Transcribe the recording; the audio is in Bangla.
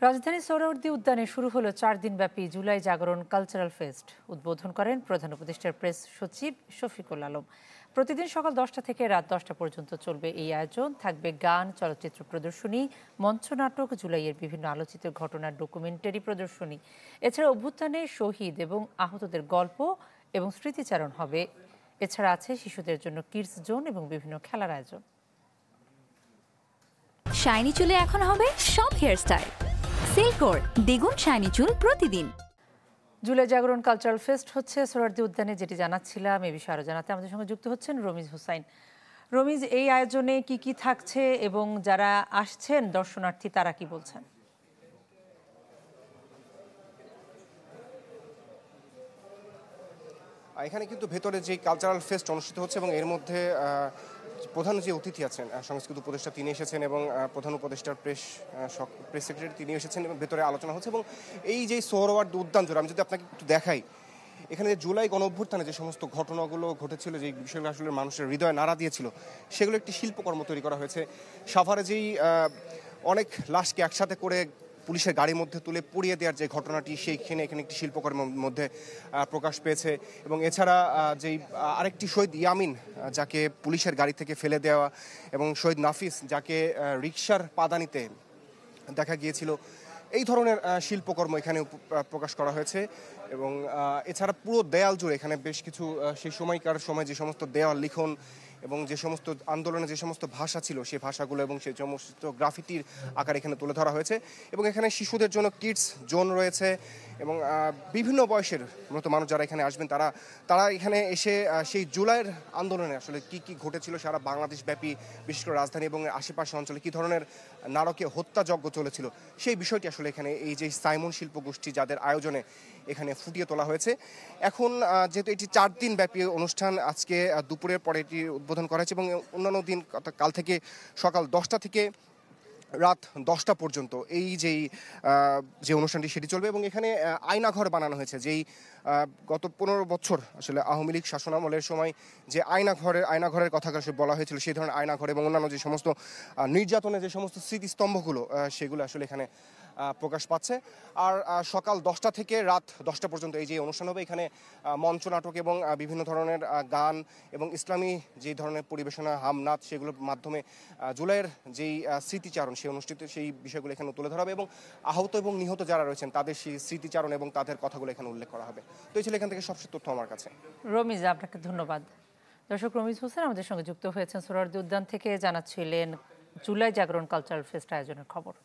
রাজধানীর সোহরাওয়ার্দী উদ্যানে শুরু হলো 4 দিনব্যাপী জুলাই জাগরণ কালচারাল ফেস্ট। উদ্বোধন করেন প্রধান উপদেষ্টার প্রেস সচিব শফিকুল আলম। প্রতিদিন সকাল 10টা থেকে রাত 10টা পর্যন্ত চলবে এই আয়োজন। থাকবে গান, চলচ্চিত্র প্রদর্শনী, মঞ্চনাটক, জুলাইয়ের বিভিন্ন আলোচিত ঘটনার ডকুমেন্টারি প্রদর্শনী। এছাড়া অভ্যুত্থানে শহীদ এবং আহতদের গল্প এবং স্মৃতিচারণ হবে। এছাড়া আছে শিশুদের জন্য কিডস জোন এবং বিভিন্ন খেলার আয়োজন। শাইনি চুলে এখন হবে সব হেয়ারস্টাইল। সিল্কোর দ্বিগুণ শাইনি চুল প্রতিদিন। জুলাই জাগরণ কালচারাল ফেস্ট হচ্ছে সোহরাওয়ার্দী উদ্যানে, যেটি জানাচ্ছিলাম। এই বিষয়ে আরো জানাতে আমাদের সঙ্গে যুক্ত হচ্ছেন রমিজ হোসাইন। রমিজ, এই আয়োজনে কি কি থাকছে এবং যারা আসছেন দর্শনার্থী তারা কি বলছেন? এখানে কিন্তু ভেতরে যে কালচারাল ফেস্ট অনুষ্ঠিত হচ্ছে এবং এর মধ্যে প্রধান যে অতিথি আছেন সংস্কৃতি উপদেষ্টা তিনি এসেছেন এবং প্রধান উপদেষ্টার প্রেস সেক্রেটারি তিনি এসেছেন এবং ভেতরে আলোচনা হচ্ছে। এবং এই যে সোহরাওয়ার্দী উদ্যান জুড়ে আমি যদি আপনাকে একটু দেখাই, এখানে যে জুলাই গণঅভ্যুত্থানে যে সমস্ত ঘটনাগুলো ঘটেছিল, যে বিষয়গুলো আসলে মানুষের হৃদয়ে নাড়া দিয়েছিল, সেগুলো একটি শিল্পকর্ম তৈরি করা হয়েছে। সাভারে যেই অনেক লাশকে একসাথে করে পুলিশের গাড়ির মধ্যে তুলে পুড়িয়ে দেওয়ার যে ঘটনাটি, সেইখানে এখানে একটি শিল্পকর্মের মধ্যে প্রকাশ পেয়েছে। এবং এছাড়া যেই আরেকটি শহীদ ইয়ামিন যাকে পুলিশের গাড়ি থেকে ফেলে দেওয়া, এবং শহীদ নাফিস যাকে রিকশার পাদানিতে দেখা গিয়েছিল, এই ধরনের শিল্পকর্ম এখানে প্রকাশ করা হয়েছে। এবং এছাড়া পুরো দেয়াল জুড়ে এখানে বেশ কিছু সেই সময়কার সময় যে সমস্ত দেওয়াল লিখন এবং যে সমস্ত আন্দোলনে যে সমস্ত ভাষা ছিল সেই ভাষাগুলো এবং সেই সমস্ত গ্রাফিতির আকার এখানে তুলে ধরা হয়েছে। এবং এখানে শিশুদের জন্য কিডস জোন রয়েছে এবং বিভিন্ন বয়সের মতো মানুষ যারা এখানে আসবেন তারা এখানে এসে সেই জুলাইয়ের আন্দোলনে আসলে কি কি ঘটেছিল সারা বাংলাদেশ ব্যাপী, বিশেষ করে রাজধানী এবং আশেপাশে অঞ্চলে কী ধরনের নারকীয় হত্যাযজ্ঞ চলেছিল, সেই বিষয়টি আসলে এখানে এই যে সাইমন শিল্পগোষ্ঠী যাদের আয়োজনে এখানে ফুটিয়ে তোলা হয়েছে। এখন যেহেতু এটি 4 দিন ব্যাপী অনুষ্ঠান, আজকে দুপুরের পরে এটি উদ্বোধন করা হয়েছে এবং অন্যান্য দিন কাল থেকে সকাল 10টা থেকে রাত 10টা পর্যন্ত এই যে অনুষ্ঠানটি সেটি চলবে। এবং এখানে আয়নাঘর বানানো হয়েছে, যেই গত 15 বছর আসলে আওয়ামী লীগ শাসনামলের সময় যে আয়নাঘরের কথা বলা হয়েছিল, সেই ধরনের আয়নাঘর এবং অন্যান্য যে সমস্ত নির্যাতনের যে সমস্ত স্মৃতিস্তম্ভগুলো সেগুলো আসলে এখানে প্রকাশ পাচ্ছে। আর সকাল 10টা থেকে রাত 10টা পর্যন্ত এই যে অনুষ্ঠান হবে, এখানে মঞ্চনাটক এবং বিভিন্ন ধরনের গান এবং ইসলামী যে ধরনের পরিবেশনা, হামনাথ, সেগুলোর মাধ্যমে জুলাইয়ের যেই স্মৃতিচারণ সেই বিষয়গুলো এখানে তুলে ধরা হবে এবং আহত এবং নিহত যারা রয়েছেন তাদের সেই স্মৃতিচারণ এবং তাদের কথাগুলো এখানে উল্লেখ করা হবে। তো এই ছিল এখান থেকে সবচেয়ে তথ্য আমার কাছে। রমিজ, আপনাকে ধন্যবাদ। দর্শক, রমিজ হোসেন আমাদের সঙ্গে যুক্ত হয়েছেন সোহরাওয়ার্দী উদ্যান থেকে, জানাচ্ছিলেন জুলাই জাগরণ কালচারাল ফেস্ট আয়োজনের খবর।